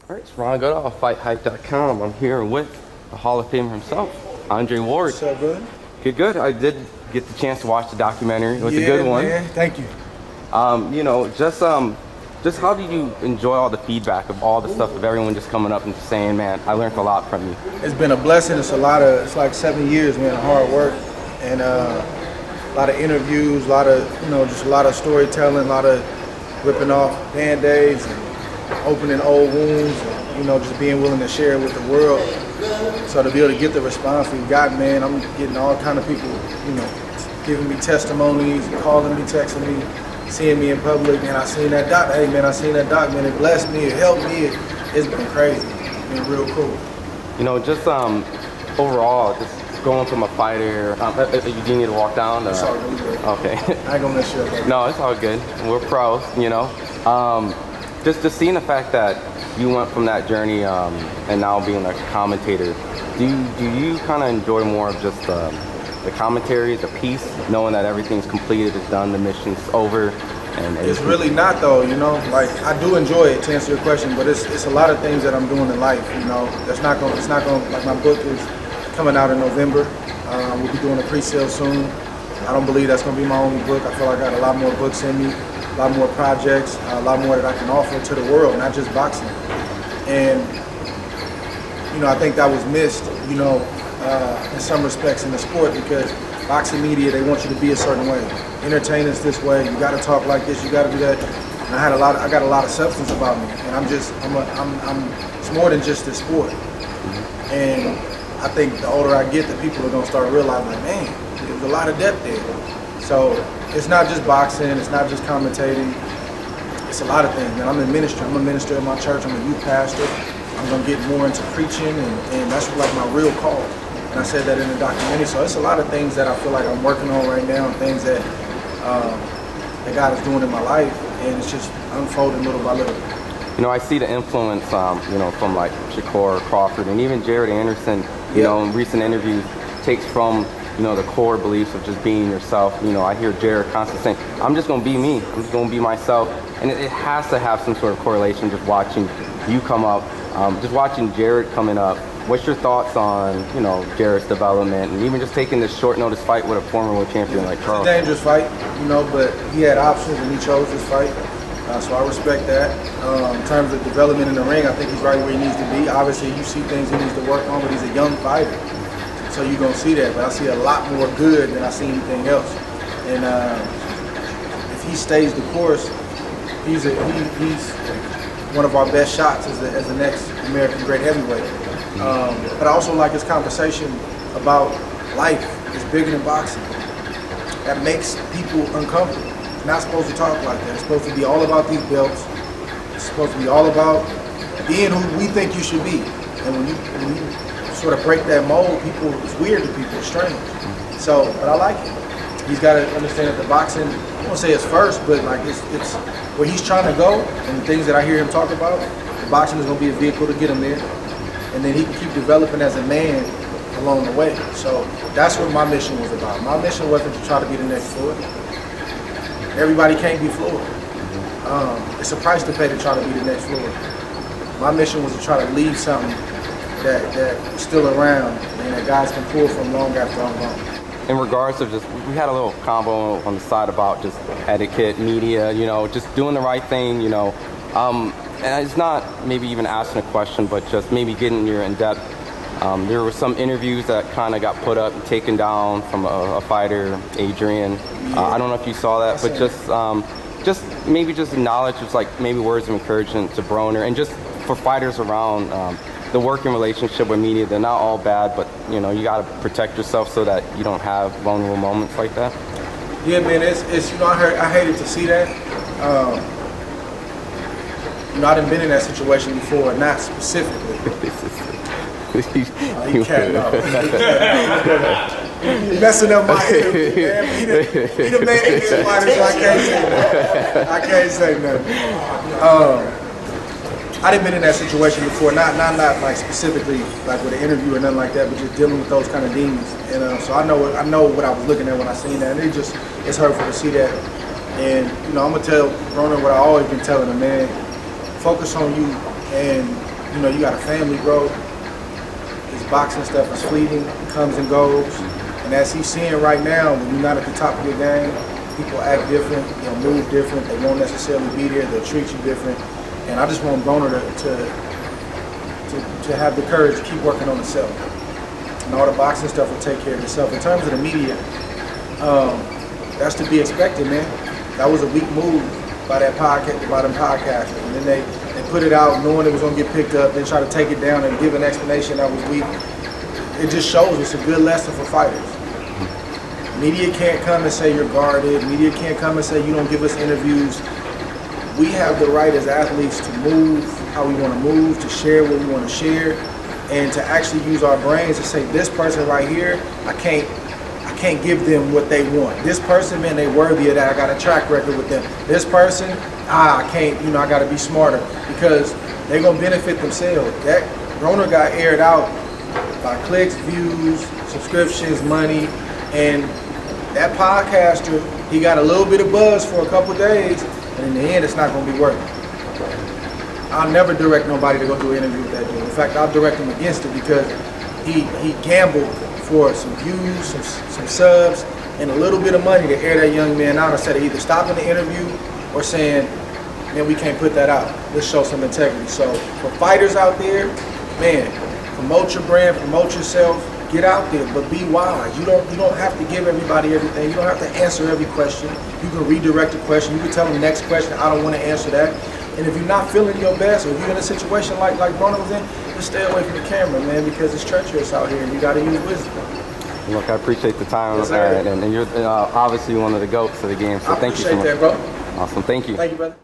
All right, it's Ron Goodall, FightHype.com. I'm here with the Hall of Famer himself, Adrien Broner. What's up, brother? Good. I did get the chance to watch the documentary. It was a good one. Man. Thank you. You know, just how do you enjoy all the feedback of all the stuff of everyone just coming up and just saying, man, I learned a lot from you? It's been a blessing. It's like 7 years, man, of hard work and a lot of interviews, a lot of, just a lot of storytelling, a lot of ripping off Band-Aids and opening old wounds, and, just being willing to share it with the world. So to be able to get the response we've got, man, I'm getting all kind of people, giving me testimonies, calling me, texting me, seeing me in public. Man, I seen that doc. Hey, man, I seen that doc, man. It blessed me. It helped me. It's been crazy. It's been real cool. Just overall, just going from a fighter. You do need to walk down? Sorry, okay. I ain't gonna mess you up. No, it's all good. We're pros, Just seeing the fact that you went from that journey and now being a commentator, do you kind of enjoy more of just the commentary, the piece, knowing that everything's completed, it's done, the mission's over? And it's really not, though. Like, I do enjoy it, to answer your question, but it's a lot of things that I'm doing in life. It's not going. Like, my book is coming out in November. We'll be doing a pre-sale soon. I don't believe that's going to be my only book. I feel like I got a lot more books in me, a lot more projects, a lot more that I can offer to the world, not just boxing. And I think that was missed, in some respects in the sport, because boxing media, they want you to be a certain way. Entertain us this way. You got to talk like this. You got to do that. And I got a lot of substance about me, and it's more than just this sport. And I think the older I get, the people are gonna start realizing, like, man, there's a lot of depth there. So it's not just boxing. It's not just commentating. It's a lot of things, man. I'm in ministry. I'm a minister in my church. I'm a youth pastor. I'm gonna get more into preaching, and that's like my real call. And I said that in the documentary. So it's a lot of things that I feel like I'm working on right now, and things that that God is doing in my life, and it's just unfolding little by little. I see the influence, from like Shakur, Crawford, and even Jared Anderson, in recent interviews, takes from, the core beliefs of just being yourself. I hear Jared constantly saying, I'm just going to be me. I'm just going to be myself. And it has to have some sort of correlation just watching you come up, just watching Jared coming up. What's your thoughts on, Jared's development, and even just taking this short notice fight with a former world champion like Charles? It's a dangerous fight, but he had options and he chose this fight. So I respect that. In terms of development in the ring, I think he's right where he needs to be. Obviously, you see things he needs to work on, but he's a young fighter. So you're going to see that. But I see a lot more good than I see anything else. And if he stays the course, he's one of our best shots as the next American great heavyweight. But I also like his conversation about life. It's bigger than boxing. That makes people uncomfortable. It's not supposed to talk like that. It's supposed to be all about these belts. It's supposed to be all about being who we think you should be. And when you sort of break that mold, it's weird to people, it's strange. So, but I like it. He's got to understand that the boxing, I won't say it's first, but like it's where he's trying to go, and the things that I hear him talk about, the boxing is going to be a vehicle to get him there. And then he can keep developing as a man along the way. So that's what my mission was about. My mission wasn't to try to be the next Floyd. Everybody can't be Floyd. It's a price to pay to try to be the next Floyd. My mission was to try to leave something that's still around and that guys can pull from long after I'm gone. In regards to we had a little combo on the side about just etiquette, media, just doing the right thing, and it's not maybe even asking a question, but just maybe getting your in-depth. There were some interviews that kind of got put up and taken down from a fighter, Adrien. I don't know if you saw that, but just maybe just acknowledge, just like maybe words of encouragement to Broner, and just for fighters around the working relationship with media. They're not all bad, but you got to protect yourself so that you don't have vulnerable moments like that. Yeah, man, it's I hated to see that. I done been in that situation before, not specifically. You messing up my interview, man. He done made it this fighter, so I can't say nothing. I done been in that situation before, not like specifically like with an interview or nothing like that, but just dealing with those kind of demons. And so I know what I was looking at when I seen that, and it's hurtful to see that. And I'm gonna tell Broner what I always been telling him, man. Focus on you and you know, you got a family, bro. This boxing stuff is fleeting, comes and goes. And as he's seeing right now, when you're not at the top of your game, people act different, they'll move different, they won't necessarily be there, they'll treat you different. And I just want Broner to have the courage to keep working on himself. And all the boxing stuff will take care of itself. In terms of the media, that's to be expected, man. That was a weak move by that podcast, by them podcasters. And then they put it out knowing it was gonna get picked up, then try to take it down and give an explanation that was weak. It just shows it's a good lesson for fighters. Media can't come and say you're guarded. Media can't come and say you don't give us interviews. We have the right as athletes to move how we want to move, to share what we want to share, and to actually use our brains to say, this person right here, I can't give them what they want. This person, man, they worthy of that. I got a track record with them. This person, I can't, you know, I got to be smarter, because they're going to benefit themselves. That Broner got aired out by clicks, views, subscriptions, money, and that podcaster, he got a little bit of buzz for a couple days, and in the end, it's not going to be worth it. I'll never direct nobody to go do an interview with that dude. In fact, I'll direct him against it, because he gambled for some views, some subs, and a little bit of money to air that young man out, instead of either stopping the interview or saying, man, we can't put that out. Let's show some integrity. So for fighters out there, man, promote your brand, promote yourself, get out there, but be wise. You don't have to give everybody everything. You don't have to answer every question. You can redirect the question. You can tell them next question, I don't want to answer that. And if you're not feeling your best, or if you're in a situation like Broner was in, just stay away from the camera, man, because it's treacherous out here, and you got to use wisdom. Look, I appreciate the time, yes, and you're obviously one of the GOATs of the game, so thank you so much. I appreciate that, bro. Awesome, thank you. Thank you, brother.